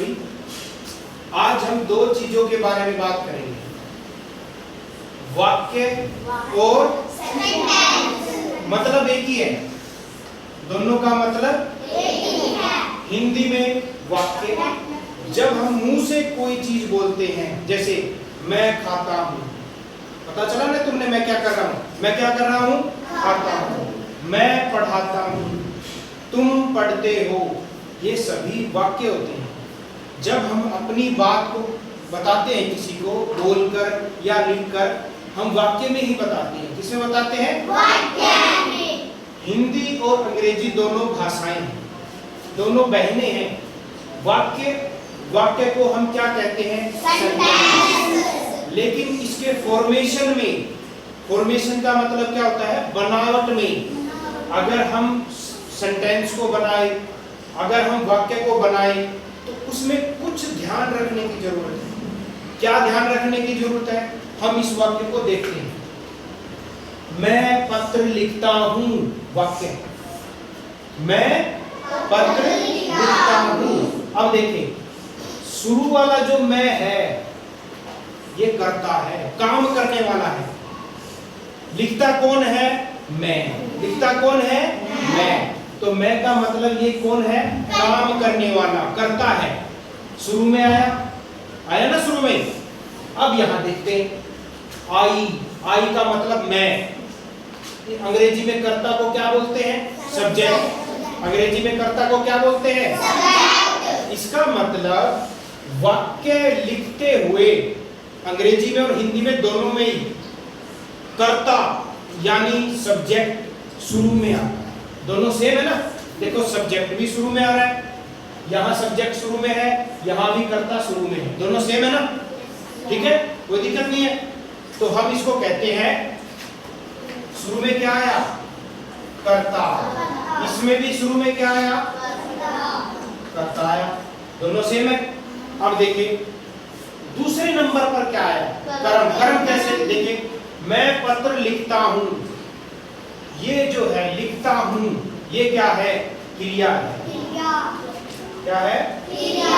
सभी, आज हम दो चीजों के बारे में बात करेंगे, वाक्य और मतलब एक ही है, दोनों का मतलब एक ही है। हिंदी में वाक्य, जब हम मुंह से कोई चीज बोलते हैं, जैसे मैं खाता हूँ, पता चला ना तुमने मैं क्या कर रहा हूँ, मैं क्या कर रहा हूँ, खाता हूँ। मैं पढ़ाता हूँ, तुम पढ़ते हो, ये सभी वाक्य होते हैं। जब हम अपनी बात को बताते हैं किसी को बोलकर या लिखकर, हम वाक्य में ही बताते हैं। किसमें बताते हैं? वाक्य में। हिंदी और अंग्रेजी दोनों भाषाएं हैं, दोनों बहनें हैं। वाक्य को हम क्या कहते हैं? सेंटेंस। लेकिन इसके फॉर्मेशन में, फॉर्मेशन का मतलब क्या होता है? बनावट में। अगर हम सेंटेंस को बनाए, अगर हम वाक्य को बनाए, तो उसमें कुछ ध्यान रखने की जरूरत है। क्या ध्यान रखने की जरूरत है? हम इस वाक्य को देखते हैं, मैं पत्र लिखता हूं, वाक्य, मैं पत्र लिखता हूं। अब देखें, शुरू वाला जो मैं है, ये करता है, काम करने वाला है। लिखता कौन है? मैं। लिखता कौन है? मैं। तो मैं का मतलब ये कौन है? काम करने वाला, करता है। शुरू में आया ना शुरू में। अब यहां देखते हैं, आई का मतलब मैं। अंग्रेजी में कर्ता को क्या बोलते हैं? सब्जेक्ट। अंग्रेजी में कर्ता को क्या बोलते हैं? सब्जेक्ट। इसका मतलब वाक्य लिखते हुए अंग्रेजी में और हिंदी में दोनों में ही कर्ता यानी सब्जेक्ट शुरू में आता है। दोनों सेम है ना? देखो, सब्जेक्ट भी शुरू में आ रहा है, यहाँ सब्जेक्ट शुरू में है, यहाँ भी कर्ता शुरू में है, दोनों सेम है ना? ठीक है, कोई दिक्कत नहीं है। तो हम इसको कहते हैं, शुरू में क्या आया? कर्ता। इसमें भी शुरू में क्या आया? कर्ता आया, दोनों सेम है। अब देखिए दूसरे नंबर पर क्या आया? कर्म। कर्म कैसे? देखिए, मैं पत्र लिखता हूं, ये जो है लिखता हूं, ये क्या है? क्रिया है। क्या है? क्रिया।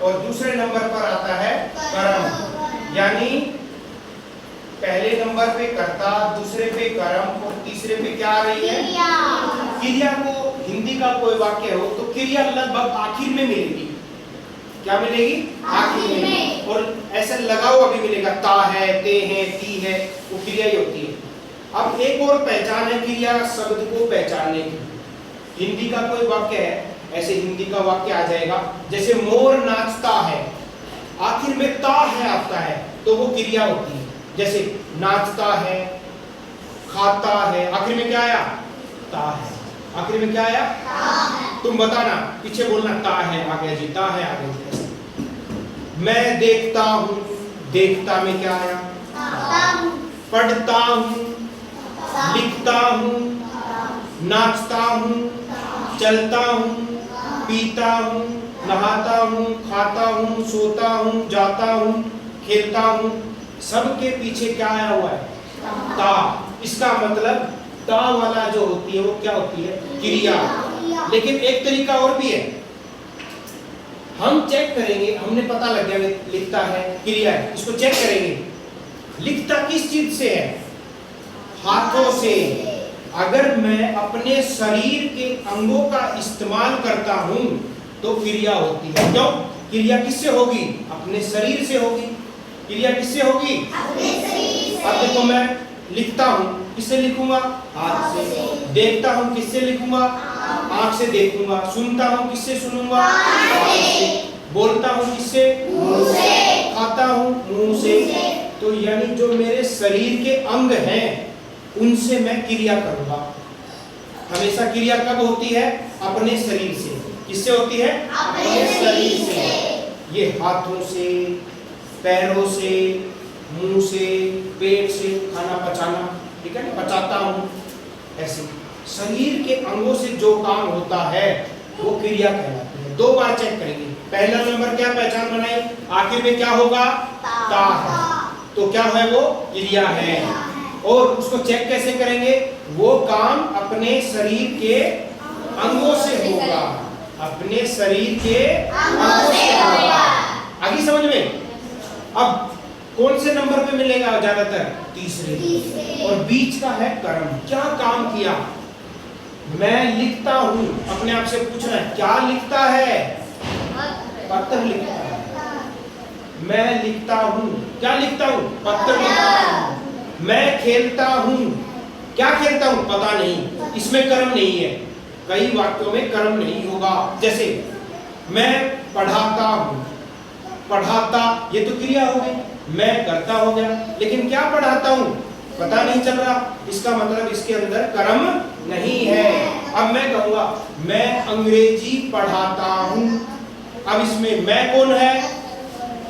और दूसरे नंबर पर आता है कर्म, यानी पहले नंबर पे कर्ता, दूसरे पे कर्म और तीसरे पे क्या आ रही है? क्रिया। को हिंदी का कोई वाक्य हो तो क्रिया लगभग आखिर में मिलेगी। क्या मिलेगी? आखिर में। और ऐसा लगा हुआ भी मिलेगा, ता है, ते है, ती है, वो क्रिया ही होती है। अब एक और पहचान है क्रिया शब्द को पहचानने की। हिंदी का कोई वाक्य है, ऐसे हिंदी का वाक्य आ जाएगा, जैसे मोर नाचता है, आखिर में ता है आता है, तो वो क्रिया होती है। जैसे नाचता है, खाता है, आखिर में क्या आया? ता है। आखिर में क्या आया? तुम बताना, पीछे बोलना, ता है आ गया जी, ता है आ गया जी। मैं देखता हूं, देखता में क्या आया? पढ़ता हूं, लिखता हूं, नाचता हूं, चलता हूं, पीता हूं, नहाता हूं, खाता हूं, सोता हूं, जाता हूं, खेलता हूं, सबके पीछे क्या आया हुआ है? ता। इसका मतलब ता वाला जो होती है वो क्या होती है? क्रिया। लेकिन एक तरीका और भी है, हम चेक करेंगे, हमने पता लग गया लिखता है, क्रिया है, इसको चेक करेंगे, लिखता किस चीज से है? हाथों से। अगर मैं अपने शरीर के अंगों का इस्तेमाल करता हूं तो क्रिया होती है। क्यों? क्रिया किससे होगी? अपने शरीर से होगी। क्रिया किससे होगी? अपने शरीर से। अब देखो, मैं लिखता हूं, किससे लिखूंगा? हाथ से। देखता हूं, किससे लिखूंगा? आंख से देखूंगा। सुनता हूं, किससे सुनूंगा? कान से। बोलता हूं, किससे? मुंह से। खाता हूं, मुंह से। तो यानी जो मेरे शरीर के अंग हैं उनसे मैं क्रिया करूंगा। हमेशा क्रिया कब होती है? अपने शरीर से। किससे होती है? अपने शरीर से। ये हाथों से, पैरों से, मुंह से, पेट से खाना पचाना, ठीक है ना? पचाता हूं, ऐसे शरीर के अंगों से जो काम होता है वो क्रिया कहलाती है। दो बार चेक करेंगे। पहला नंबर क्या पहचान बनाई? आखिर में क्या होगा? ता है, तो क्या है वो? क्रिया है। और उसको चेक कैसे करेंगे? वो काम अपने शरीर के अंगों से होगा। अपने शरीर के अंगों से होगा। आगे समझ में? अब कौन से नंबर पे मिलेगा ज्यादातर? तीसरे। और बीच का है कर्म। क्या काम किया? मैं लिखता हूं। अपने आप से पूछना है क्या लिखता है? पत्र लिखता है। मैं लिखता हूं। क्या लिखता हूं? पत्र लिखता हूं। मैं खेलता हूं। क्या खेलता हूं? पता नहीं। इसमें कर्म नहीं है। कई वाक्यों में कर्म नहीं होगा। जैसे मैं पढ़ाता हूं। पढ़ाता ये तो क्रिया हो गई। मैं करता हो गया। लेकिन क्या पढ़ाता हूं? पता नहीं चल रहा। इसका मतलब इसके अंदर कर्म नहीं है। अब मैं कहूंगा मैं अंग्रेजी पढ़ाता हूं। अब इसमें मैं कौन है?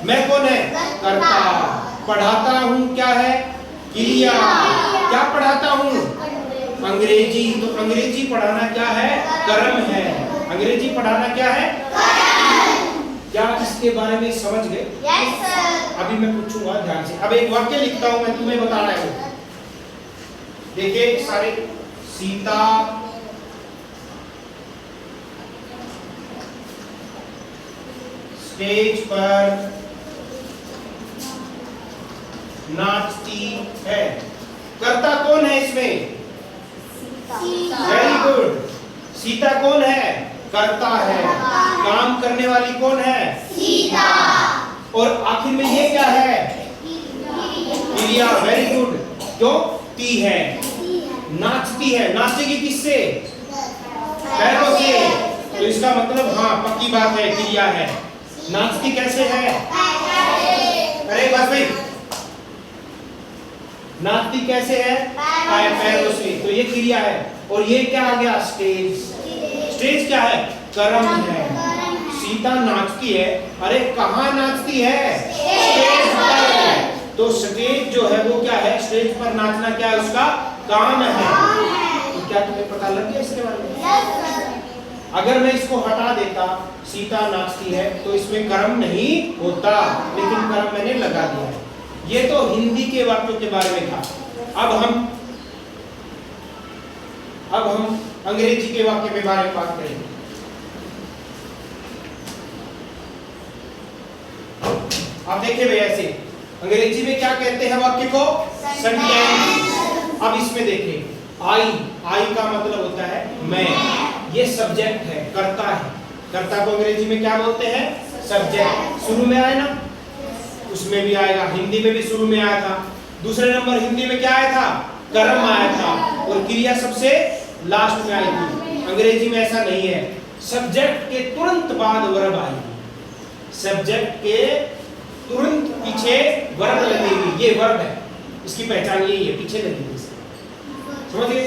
मैं कौन है? कर्ता। पढ़ाता हूं क्या है? क्रिया। क्या पढ़ाता हूं? अंग्रेजी। तो अंग्रेजी पढ़ाना क्या है? कर्म है। अंग्रेजी पढ़ाना क्या है? क्या इसके बारे में समझ गए? yes, sir. अभी मैं पूछूंगा ध्यान से। अब एक वाक्य लिखता हूं मैं, तुम्हें बता रहा हूं। देखिए सारे, सीता स्टेज पर नाचती है। कर्ता कौन है इसमें? Very good. सीता कौन है? करता है। काम करने वाली कौन है? सीता। और आखिर में ये क्या है? क्रिया। Very good. क्यों? ती है। नाचती है। नाचेगी किससे? पैरों से। तो इसका मतलब हाँ पक्की बात है, क्रिया है। नाचती कैसे है? अरे बस भाई, नाचती कैसे है? पैरों से। तो ये क्रिया है। और ये क्या आ गया? स्टेज। स्टेज क्या है? कर्म है। सीता नाचती है। अरे कहाँ नाचती है? स्टेज पर। तो स्टेज जो है वो क्या है? स्टेज पर नाचना क्या है? उसका काम है। तो क्या तुम्हें पता लग गया इसके बारे में? अगर मैं इसको हटा देता, सीता नाचती है, तो इसमें कर्म नहीं होता, लेकिन कर्म मैंने लगा दिया है। ये तो हिंदी के वाक्यों के बारे में था। अब हम अंग्रेजी के वाक्य के बारे में बात करेंगे। आप देखिए भैया, ऐसे अंग्रेजी में क्या कहते हैं वाक्य को? सेंटेंस। अब इसमें देखिए, आई का मतलब होता है मैं। ये सब्जेक्ट है, कर्ता है। कर्ता को अंग्रेजी में क्या बोलते हैं? सब्जेक्ट। शुरू में आया ना, उसमें भी आएगा। हिंदी में भी शुरू में आया था। दूसरे नंबर हिंदी में क्या आया था? कर्म आया था। और क्रिया सबसे लास्ट में आई थी। अंग्रेजी में ऐसा नहीं है। सब्जेक्ट के तुरंत बाद वर्ब आएगी। सब्जेक्ट के तुरंत पीछे वर्ब लगेगी। ये वर्ब है, इसकी पहचान यही है, पीछे लगेगी। समझ गए?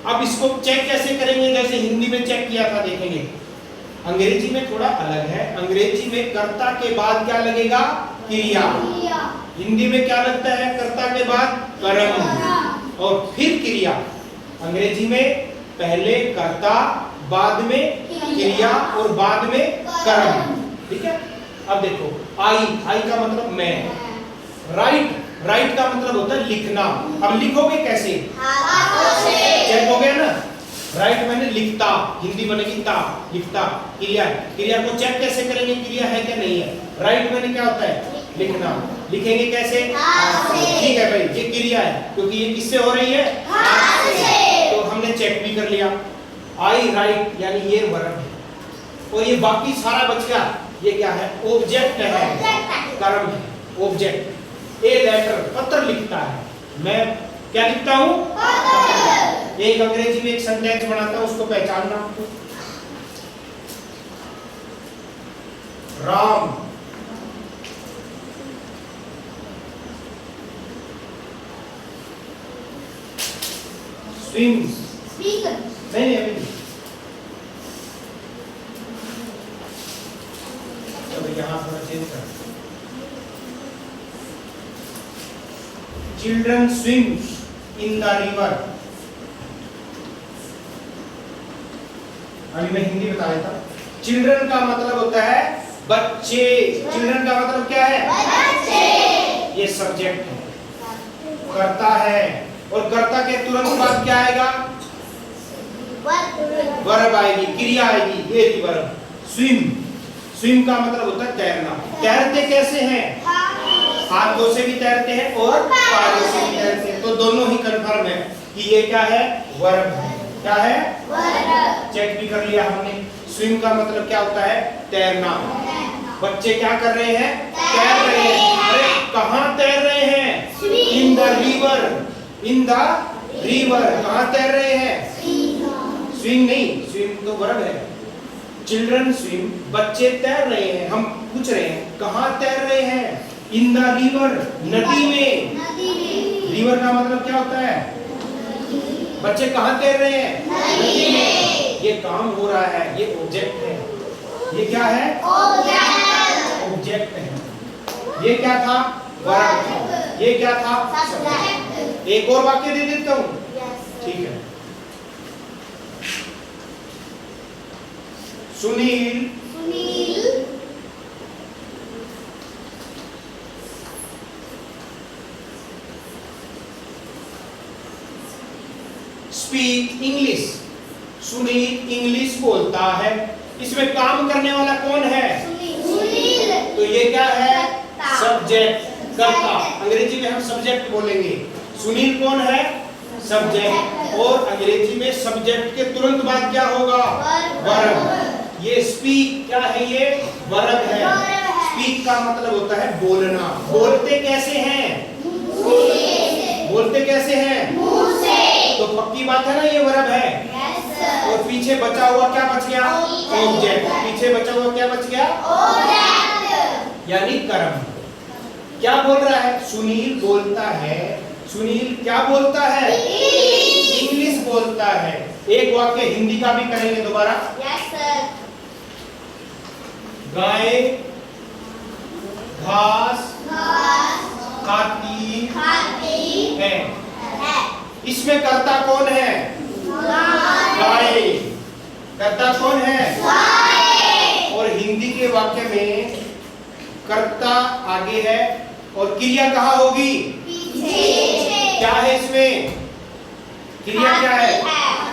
अब इसको चेक कैसे करेंगे? जैसे हिंदी में चेक किया था, देखेंगे। अंग्रेजी में थोड़ा अलग है। अंग्रेजी में कर्ता के बाद क्या लगेगा? क्रिया। हिंदी में क्या लगता है? कर्ता के बाद कर्म और फिर क्रिया। अंग्रेजी में पहले कर्ता, बाद में क्रिया और बाद में कर्म। ठीक है? अब देखो, आई का मतलब मैं। राइट का मतलब होता है लिखना। अब लिखोगे कैसे? चेक हो गया ना? राइट मैंने लिखता, हिंदी बनेगी ता, लिखता। क्रिया को चेक कैसे करेंगे? क्रिया है क्या नहीं है? राइट मैंने क्या होता है? लिखना। लिखेंगे कैसे? ठीक है भाई, ये क्रिया है, क्योंकि ये किससे हो रही है? तो हमने चेक भी कर लिया। आई राइट यानी ये वर्ब है। और ये बाकी सारा बच गया। ये क्या है? ऑब्जेक्ट है, कर्म है। ऑब्जेक्ट। ए लेटर, पत्र लिखता है। मैं क्या लिखता हूँ? एक अंग्रेजी में एक सेंटेंस बनाता हूँ, उसको पहचानना आपको। राम स्विम्स। नहीं अभी यहाँ पर चेंज कर। Children swims in the river. अभी मैं हिंदी बता देता हूँ। चिल्ड्रन का मतलब होता है बच्चे। चिल्ड्रन का मतलब क्या है? बच्चे। ये सब्जेक्ट है, कर्ता है। और कर्ता के तुरंत बाद क्या आएगा? वर्ब आएगी, क्रिया आएगी, ये थी वर्ब। स्विम, स्विम का मतलब होता है तैरना। तैरते कैसे हैं? हाथों से भी तैरते हैं और पैरों से भी तैरते हैं, तो दोनों ही कंफर्म है कि ये क्या है? वर्ब है। क्या है? वर्ब। चेक भी कर लिया हमने। स्विम का मतलब क्या होता है? तैरना। बच्चे क्या कर रहे हैं? तैर रहे हैं। अरे कहाँ तैर रहे हैं? In the river, in the river. कहाँ तैर रहे हैं? स्विम नहीं, स्विम तो वर्ब है। चिल्ड्रन स्विम, बच्चे तैर रहे हैं। हम पूछ रहे हैं कहाँ तैर रहे हैं? इन द रिवर, नदी में। रिवर का मतलब क्या होता है? बच्चे कहाँ तैर रहे हैं? नदी में। ये काम हो रहा है, ये ऑब्जेक्ट है। ये क्या है? ऑब्जेक्ट है। ये क्या था? वर्ब था। ये क्या था? सब्जेक्ट। एक और वाक्य दे देता हूँ, ठीक है। Sunil speak English. Sunil English बोलता है। इसमें काम करने वाला कौन है? सुनील। तो ये क्या है? सब्जेक्ट, कर्ता। अंग्रेजी में हम सब्जेक्ट बोलेंगे। सुनील कौन है? सब्जेक्ट। और अंग्रेजी में सब्जेक्ट के तुरंत बाद क्या होगा? वर्ब। ये स्पीक क्या है? ये वर्ब है। स्पीक का मतलब होता है बोलना। बोलते कैसे हैं? बोलते कैसे हैं? मुंह से। तो पक्की बात है ना, ये वर्ब है। और पीछे बचा हुआ क्या बच गया? ऑब्जेक्ट। पीछे बचा हुआ क्या बच गया? ऑब्जेक्ट, यानी कर्म। क्या बोल रहा है? सुनील बोलता है। सुनील क्या बोलता है? इंग्लिश बोलता है। एक वाक्य हिंदी का भी करेंगे दोबारा। Yes sir. गाय घास खाती है। इसमें कर्ता कौन है? गाय। कर्ता कौन है? गाय। और हिंदी के वाक्य में कर्ता आगे है और क्रिया कहाँ होगी? पीछे। क्या है इसमें? क्रिया क्या है?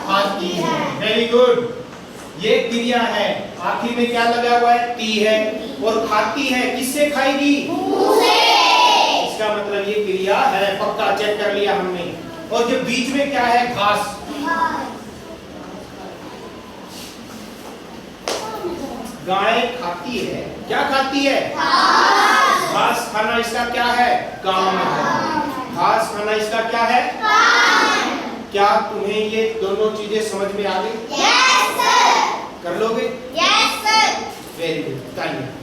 खाती है। Very good. ये क्रिया है। आखिर में क्या लगा हुआ है? ती है। और खाती है, किससे खाएगी? मुंह से। इसका मतलब ये क्रिया है, पक्का चेक कर लिया हमने। और जो बीच में क्या है? घास। गाय खाती है। क्या खाती है? घास खाना इसका क्या है? काम है। घास खाना इसका क्या है? काम। क्या तुम्हें ये दोनों चीजें समझ में आ गई? Yes sir. कर लोगे? Yes sir. वेरी गुड, तालियां।